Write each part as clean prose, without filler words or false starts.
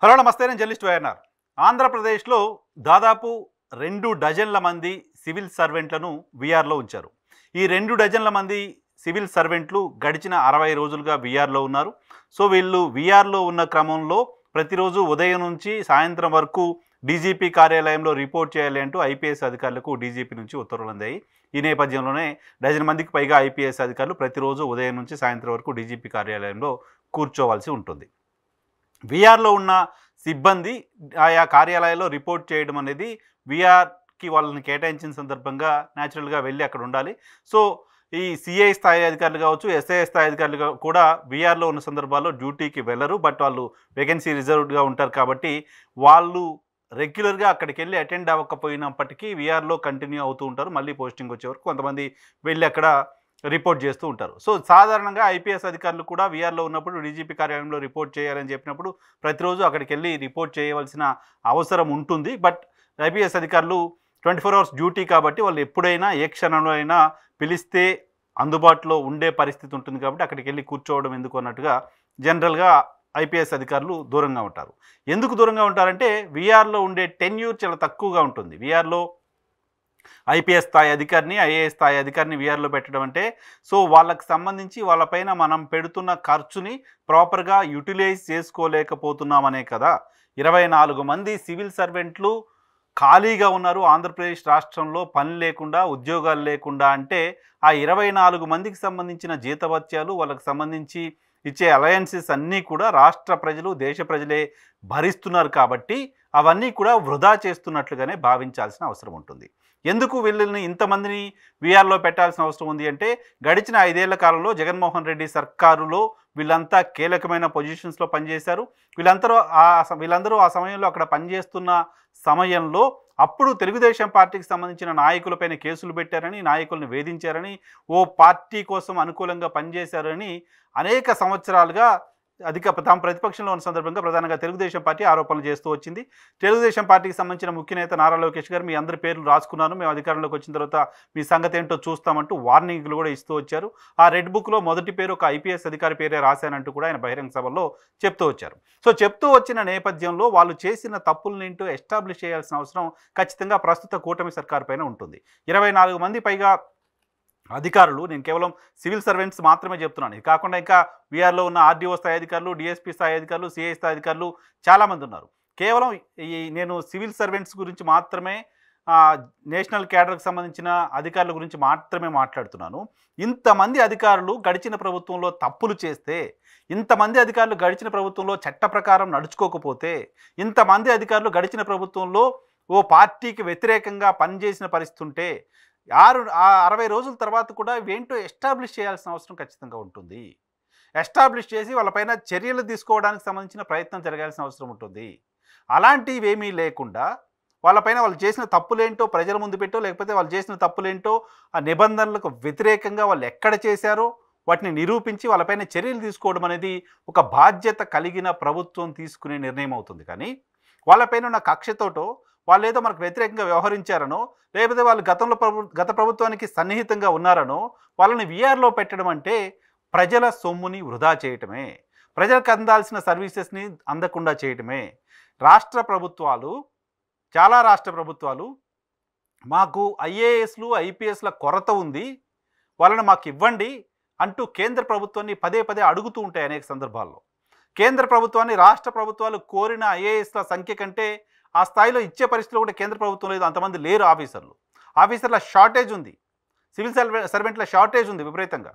Hello నమస్తే, నేను journalist YNR. ఆంధ్రప్రదేశ్లో దాదాపు 2 డజన్ల మంది సివిల్ సర్వెంట్లను వీఆర్లో ఉంచారు. ఈ 2 డజన్ల మంది సివిల్ సర్వెంట్లు గడిచిన 60 రోజులుగా వీఆర్లో ఉన్నారు. సో వీళ్ళు వీఆర్లో ఉన్న క్రమంలో ప్రతిరోజు ఉదయం నుంచి సాయంత్రం వరకు డీజీపీ కార్యాలయంలో రిపోర్ట్ చేయాలి అంటూ ఐపీఎస్ అధికారులకు డీజీపీ నుంచి ఉత్తర్వులు అందాయి. ఈ నేపథ్యంలోనే డజన్ మందికి పైగా ఐపీఎస్ అధికారులు ప్రతిరోజు ఉదయం నుంచి సాయంత్రం వరకు డీజీపీ కార్యాలయంలో కూర్చోవాల్సి ఉంటుంది. వీఆర్లో ఉన్న సిబ్బంది ఆయా కార్యాలయాల్లో రిపోర్ట్ చేయడం అనేది వీఆర్కి వాళ్ళని కేటాయించిన సందర్భంగా న్యాచురల్గా వెళ్ళి అక్కడ ఉండాలి. సో ఈ సిఐ స్థాయి అధికారులు కావచ్చు, ఎస్ఐ స్థాయి అధికారులు కూడా వీఆర్లో ఉన్న సందర్భాల్లో డ్యూటీకి వెళ్ళరు. బట్ వాళ్ళు వేకెన్సీ రిజర్వ్డ్గా ఉంటారు కాబట్టి వాళ్ళు రెగ్యులర్గా అక్కడికి వెళ్ళి అటెండ్ అవ్వకపోయినప్పటికీ వీఆర్లో కంటిన్యూ అవుతూ ఉంటారు. మళ్ళీ పోస్టింగ్ వచ్చే వరకు కొంతమంది వెళ్ళి అక్కడ రిపోర్ట్ చేస్తూ ఉంటారు. సో సాధారణంగా ఐపీఎస్ అధికారులు కూడా వీఆర్లో ఉన్నప్పుడు డీజీపీ కార్యాలయంలో రిపోర్ట్ చేయాలని చెప్పినప్పుడు ప్రతిరోజు అక్కడికి వెళ్ళి రిపోర్ట్ చేయవలసిన అవసరం ఉంటుంది. బట్ ఐపీఎస్ అధికారులు 24 అవర్స్ డ్యూటీ కాబట్టి వాళ్ళు ఎప్పుడైనా ఏ క్షణంలో అయినా పిలిస్తే అందుబాటులో ఉండే పరిస్థితి ఉంటుంది కాబట్టి అక్కడికి వెళ్ళి కూర్చోవడం ఎందుకు అన్నట్టుగా జనరల్గా ఐపీఎస్ అధికారులు దూరంగా ఉంటారు. ఎందుకు దూరంగా ఉంటారంటే వీఆర్లో ఉండే టెన్యూర్ చాలా తక్కువగా ఉంటుంది. వీఆర్లో ఐపీఎస్ స్థాయి అధికారిని, ఐఏఎస్ స్థాయి అధికారిని వీఆర్లో పెట్టడం అంటే సో వాళ్ళకి సంబంధించి వాళ్ళపైన మనం పెడుతున్న ఖర్చుని ప్రాపర్గా యూటిలైజ్ చేసుకోలేకపోతున్నామనే కదా. 24 మంది సివిల్ సర్వెంట్లు ఖాళీగా ఉన్నారు ఆంధ్రప్రదేశ్ రాష్ట్రంలో, పని లేకుండా, ఉద్యోగాలు లేకుండా. అంటే ఆ 24 మందికి సంబంధించిన జీతభత్యాలు, వాళ్ళకి సంబంధించి ఇచ్చే అలయన్సెస్ అన్నీ కూడా రాష్ట్ర ప్రజలు, దేశ ప్రజలే భరిస్తున్నారు కాబట్టి అవన్నీ కూడా వృధా చేస్తున్నట్లుగానే భావించాల్సిన అవసరం ఉంటుంది. ఎందుకు వీళ్ళని ఇంతమందిని వీఆర్లో పెట్టాల్సిన అవసరం ఉంది అంటే గడిచిన 5 ఏళ్ల కాలంలో జగన్మోహన్ రెడ్డి సర్కారులో వీళ్ళంతా కీలకమైన పొజిషన్స్లో పనిచేశారు. వీళ్ళందరూ ఆ సమయంలో అక్కడ పనిచేస్తున్న సమయంలో అప్పుడు తెలుగుదేశం పార్టీకి సంబంధించిన నాయకులపైన కేసులు పెట్టారని, నాయకులను వేధించారని, ఓ పార్టీ కోసం అనుకూలంగా పనిచేశారని అనేక సంవత్సరాలుగా తాము ప్రతిపక్షంలో ఉన్న సందర్భంగా ప్రధానంగా తెలుగుదేశం పార్టీ ఆరోపణలు చేస్తూ వచ్చింది. తెలుగుదేశం పార్టీకి సంబంధించిన ముఖ్య నేత నారా లోకేష్ గారు మీ అందరి పేర్లు రాసుకున్నాను, మేము అధికారంలోకి వచ్చిన తర్వాత మీ సంగతి ఏంటో చూస్తామంటూ వార్నింగ్లు కూడా ఇస్తూ వచ్చారు. ఆ రెడ్ బుక్లో మొదటి పేరు ఒక ఐపీఎస్ అధికారి పేరే రాశానంటూ కూడా ఆయన బహిరంగ సభలో చెప్తూ వచ్చారు. సో చెప్తూ వచ్చిన నేపథ్యంలో వాళ్ళు చేసిన తప్పులనేంటో ఎస్టాబ్లిష్ చేయాల్సిన అవసరం ఖచ్చితంగా ప్రస్తుత కూటమి సర్కారు పైన ఉంటుంది. 24 మంది పైగా అధికారులు, నేను కేవలం సివిల్ సర్వెంట్స్ మాత్రమే చెప్తున్నాను, ఇది కాకుండా ఇంకా వీఆర్లో ఉన్న ఆర్డీఓ స్థాయి అధికారులు, డిఎస్పీ స్థాయి అధికారులు, సిఐ స్థాయి అధికారులు చాలామంది ఉన్నారు. కేవలం నేను సివిల్ సర్వెంట్స్ గురించి మాత్రమే, నేషనల్ క్యాడర్కి సంబంధించిన అధికారుల గురించి మాత్రమే మాట్లాడుతున్నాను. ఇంతమంది అధికారులు గడిచిన ప్రభుత్వంలో తప్పులు చేస్తే, ఇంతమంది అధికారులు గడిచిన ప్రభుత్వంలో చట్ట ప్రకారం నడుచుకోకపోతే, ఇంతమంది అధికారులు గడిచిన ప్రభుత్వంలో ఓ పార్టీకి వ్యతిరేకంగా పనిచేసిన పరిస్థితి ఉంటే 60 రోజుల తర్వాత కూడా ఇవేంటో ఎస్టాబ్లిష్ చేయాల్సిన అవసరం ఖచ్చితంగా ఉంటుంది. ఎస్టాబ్లిష్ చేసి వాళ్ళపైన చర్యలు తీసుకోవడానికి సంబంధించిన ప్రయత్నం జరగాల్సిన అవసరం ఉంటుంది. అలాంటివేమీ లేకుండా వాళ్ళపైన వాళ్ళు చేసిన తప్పులేంటో ప్రజల ముందు పెట్టో, లేకపోతే వాళ్ళు చేసిన తప్పులేంటో ఆ నిబంధనలకు వ్యతిరేకంగా వాళ్ళు ఎక్కడ చేశారో వాటిని నిరూపించి వాళ్ళపైన చర్యలు తీసుకోవడం అనేది ఒక బాధ్యత కలిగిన ప్రభుత్వం తీసుకునే నిర్ణయం అవుతుంది. కానీ వాళ్ళపైన ఉన్న కక్షతోటో, వాళ్ళు ఏదో మనకు వ్యతిరేకంగా వ్యవహరించారనో, లేకపోతే వాళ్ళు గత ప్రభుత్వానికి సన్నిహితంగా ఉన్నారనో వాళ్ళని వీఆర్లో పెట్టడం అంటే ప్రజల సొమ్ముని వృధా చేయటమే, ప్రజలకు అందాల్సిన సర్వీసెస్ని అందకుండా చేయటమే. చాలా రాష్ట్ర ప్రభుత్వాలు మాకు ఐఏఎస్లు, ఐపీఎస్ల కొరత ఉంది, వాళ్ళని మాకు ఇవ్వండి అంటూ కేంద్ర ప్రభుత్వాన్ని పదే పదే అడుగుతూ ఉంటాయి. అనేక సందర్భాల్లో కేంద్ర ప్రభుత్వాన్ని రాష్ట్ర ప్రభుత్వాలు కోరిన ఐఏఎస్ల సంఖ్య కంటే ఆ స్థాయిలో ఇచ్చే పరిస్థితిలో కూడా కేంద్ర ప్రభుత్వం లేదు, అంతమంది లేరు. ఆఫీసర్ల షార్టేజ్ ఉంది, సివిల్ సర్వెంట్ల షార్టేజ్ ఉంది, విపరీతంగా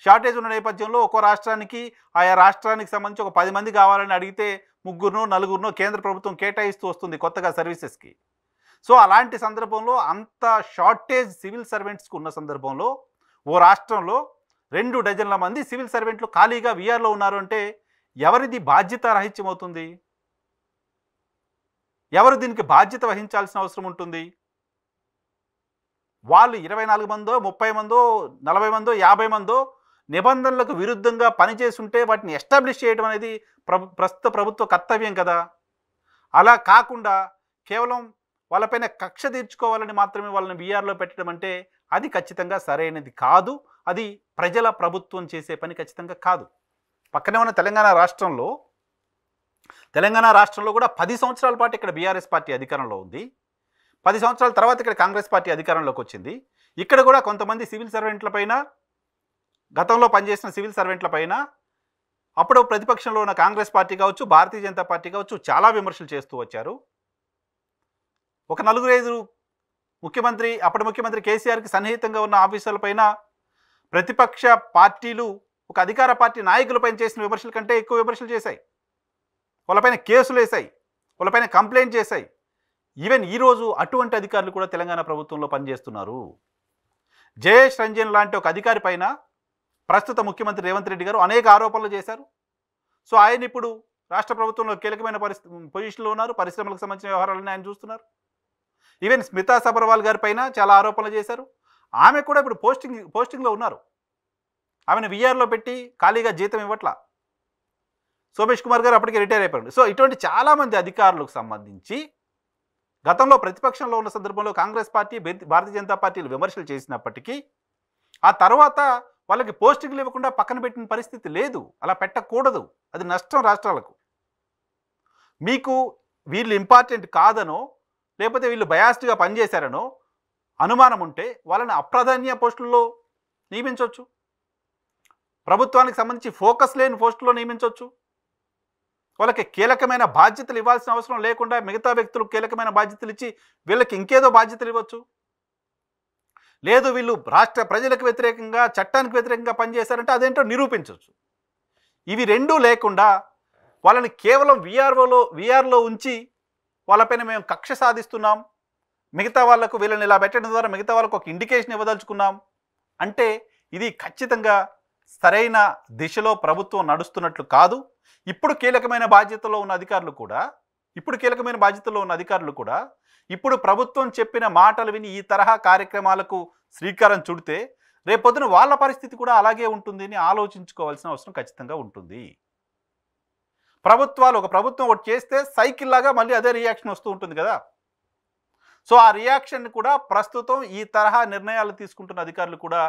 షార్టేజ్ ఉన్న నేపథ్యంలో ఒక్కో రాష్ట్రానికి, ఆయా రాష్ట్రానికి సంబంధించి ఒక 10 మంది కావాలని అడిగితే 3 4 కేంద్ర ప్రభుత్వం కేటాయిస్తూ వస్తుంది కొత్తగా సర్వీసెస్కి. సో అలాంటి సందర్భంలో అంత షార్టేజ్ సివిల్ సర్వెంట్స్కి ఉన్న సందర్భంలో ఓ రాష్ట్రంలో 2 డజన్ల మంది సివిల్ సర్వెంట్లు ఖాళీగా వీఆర్లో ఉన్నారు అంటే ఎవరిది బాధ్యత రాహిత్యం అవుతుంది? ఎవరు దీనికి బాధ్యత వహించాల్సిన అవసరం ఉంటుంది? వాళ్ళు 24 మందో, 30 మందో, 40 మందో, 50 మందో నిబంధనలకు విరుద్ధంగా పనిచేస్తుంటే వాటిని ఎస్టాబ్లిష్ చేయడం అనేది ప్రస్తుత ప్రభుత్వ కర్తవ్యం కదా. అలా కాకుండా కేవలం వాళ్ళపైన కక్ష తీర్చుకోవాలని మాత్రమే వాళ్ళని వీఆర్లో పెట్టడం అంటే అది ఖచ్చితంగా సరైనది కాదు. అది ప్రజల ప్రభుత్వం చేసే పని ఖచ్చితంగా కాదు. పక్కనే ఉన్న తెలంగాణ రాష్ట్రంలో తెలంగాణ రాష్ట్రంలో కూడా 10 సంవత్సరాల పాటు ఇక్కడ బీఆర్ఎస్ పార్టీ అధికారంలో ఉంది. 10 సంవత్సరాల తర్వాత ఇక్కడ కాంగ్రెస్ పార్టీ అధికారంలోకి వచ్చింది. ఇక్కడ కూడా కొంతమంది సివిల్ సర్వెంట్లపైన, గతంలో పనిచేసిన సివిల్ సర్వెంట్లపైన అప్పుడు ప్రతిపక్షంలో ఉన్న కాంగ్రెస్ పార్టీ కావచ్చు, భారతీయ జనతా పార్టీ కావచ్చు చాలా విమర్శలు చేస్తూ వచ్చారు. ఒక 4-5 అప్పటి ముఖ్యమంత్రి కేసీఆర్కి సన్నిహితంగా ఉన్న ఆఫీసర్లపైన ప్రతిపక్ష పార్టీలు ఒక అధికార పార్టీ నాయకులపైన చేసిన విమర్శల కంటే ఎక్కువ విమర్శలు చేశాయి. వాళ్ళపైన కేసులు వేశాయి, వాళ్ళపైన కంప్లైంట్ చేశాయి. ఈవెన్ ఈరోజు అటువంటి అధికారులు కూడా తెలంగాణ ప్రభుత్వంలో పనిచేస్తున్నారు. జయేష్ రంజన్ లాంటి ఒక అధికారి పైన ప్రస్తుత ముఖ్యమంత్రి రేవంత్ రెడ్డి గారు అనేక ఆరోపణలు చేశారు. సో ఆయన ఇప్పుడు రాష్ట్ర ప్రభుత్వంలో కీలకమైన పొజిషన్లో ఉన్నారు. పరిశ్రమలకు సంబంధించిన వ్యవహారాలను ఆయన చూస్తున్నారు. ఈవెన్ స్మితా సబర్వాల్ గారి పైన చాలా ఆరోపణలు చేశారు. ఆమె కూడా ఇప్పుడు పోస్టింగ్లో ఉన్నారు. ఆమెను వీఆర్లో పెట్టి ఖాళీగా జీతం ఇవ్వట్లా. సోమేష్ కుమార్ గారు అప్పటికే రిటైర్ అయిపోయారు. సో ఇటువంటి చాలామంది అధికారులకు సంబంధించి గతంలో ప్రతిపక్షంలో ఉన్న సందర్భంలో కాంగ్రెస్ పార్టీ, భారతీయ జనతా పార్టీలు విమర్శలు చేసినప్పటికీ ఆ తర్వాత వాళ్ళకి పోస్టింగ్లు ఇవ్వకుండా పక్కన పెట్టిన పరిస్థితి లేదు. అలా పెట్టకూడదు, అది నష్టం రాష్ట్రాలకు. మీకు వీళ్ళు ఇంపార్టెంట్ కాదనో లేకపోతే వీళ్ళు బయాస్డ్గా పనిచేశారనో అనుమానం ఉంటే వాళ్ళని అప్రాధాన్య పోస్టుల్లో నియమించవచ్చు. ప్రభుత్వానికి సంబంధించి ఫోకస్ లేని పోస్టుల్లో నియమించవచ్చు. వాళ్ళకి కీలకమైన బాధ్యతలు ఇవ్వాల్సిన అవసరం లేకుండా మిగతా వ్యక్తులకు కీలకమైన బాధ్యతలు ఇచ్చి వీళ్ళకి ఇంకేదో బాధ్యతలు ఇవ్వచ్చు. లేదు వీళ్ళు రాష్ట్ర ప్రజలకు వ్యతిరేకంగా, చట్టానికి వ్యతిరేకంగా పనిచేశారంటే అదేంటో నిరూపించవచ్చు. ఇవి రెండూ లేకుండా వాళ్ళని కేవలం వీఆర్లో ఉంచి వాళ్ళపైన మేము కక్ష సాధిస్తున్నాం, మిగతా వాళ్ళకు వీళ్ళని ఇలా పెట్టడం ద్వారా మిగతా వాళ్ళకు ఒక ఇండికేషన్ ఇవ్వదలుచుకున్నాం అంటే ఇది ఖచ్చితంగా సరైన దిశలో ప్రభుత్వం నడుస్తున్నట్లు కాదు. ఇప్పుడు కీలకమైన బాధ్యతలో ఉన్న అధికారులు కూడా ఇప్పుడు ప్రభుత్వం చెప్పిన మాటలు విని ఈ తరహా కార్యక్రమాలకు శ్రీకారం చుడితే రేపొద్దున వాళ్ళ పరిస్థితి కూడా అలాగే ఉంటుంది అని ఆలోచించుకోవాల్సిన అవసరం ఖచ్చితంగా ఉంటుంది. ఒక ప్రభుత్వం ఒకటి చేస్తే సైకిల్ లాగా మళ్ళీ అదే రియాక్షన్ వస్తూ ఉంటుంది కదా. సో ఆ రియాక్షన్ కూడా ప్రస్తుతం ఈ తరహా నిర్ణయాలు తీసుకుంటున్న అధికారులు కూడా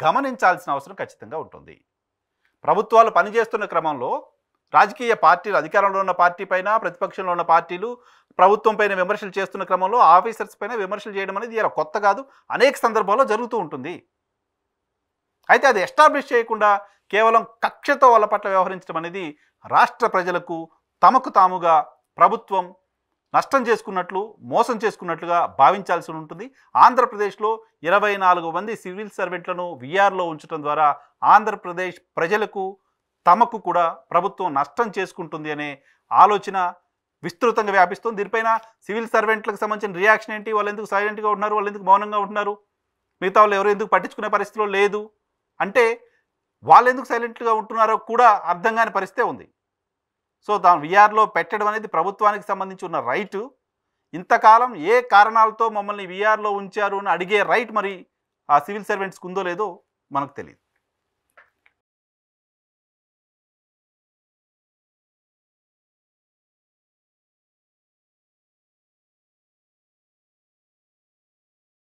గమనించాల్సిన అవసరం ఖచ్చితంగా ఉంటుంది. ప్రభుత్వాలు పనిచేస్తున్న క్రమంలో రాజకీయ పార్టీలు, అధికారంలో ఉన్న పార్టీ పైన, ప్రతిపక్షంలో ఉన్న పార్టీలు ప్రభుత్వం పైన విమర్శలు చేస్తున్న క్రమంలో ఆఫీసర్స్ పైన విమర్శలు చేయడం అనేది ఇలా కొత్త కాదు, అనేక సందర్భాల్లో జరుగుతూ ఉంటుంది. అయితే అది ఎస్టాబ్లిష్ చేయకుండా కేవలం కక్షతో వాళ్ళ పట్ల వ్యవహరించడం అనేది రాష్ట్ర ప్రజలకు తమకు తాముగా ప్రభుత్వం నష్టం చేసుకున్నట్లు, మోసం చేసుకున్నట్లుగా భావించాల్సి ఉంటుంది. ఆంధ్రప్రదేశ్లో 24 మంది సివిల్ సర్వెంట్లను వీఆర్లో ఉంచడం ద్వారా ఆంధ్రప్రదేశ్ ప్రజలకు, తమకు కూడా ప్రభుత్వం నష్టం చేసుకుంటుంది అనే ఆలోచన విస్తృతంగా వ్యాపిస్తుంది. దీనిపైన సివిల్ సర్వెంట్లకు సంబంధించిన రియాక్షన్ ఏంటి? వాళ్ళు ఎందుకు సైలెంట్గా ఉంటున్నారు, వాళ్ళు ఎందుకు మౌనంగా ఉంటున్నారు, మిగతా వాళ్ళు ఎవరు ఎందుకు పట్టించుకునే పరిస్థితిలో లేదు అంటే వాళ్ళు ఎందుకు సైలెంట్గా ఉంటున్నారో కూడా అర్థం కాని పరిస్థితే ఉంది. సో దాని వీఆర్లో పెట్టడం అనేది ప్రభుత్వానికి సంబంధించి ఉన్న రైటు. ఇంతకాలం ఏ కారణాలతో మమ్మల్ని వీఆర్లో ఉంచారు అని అడిగే రైట్ మరి ఆ సివిల్ సర్వెంట్స్కి ఉందో లేదో మనకు తెలియదు.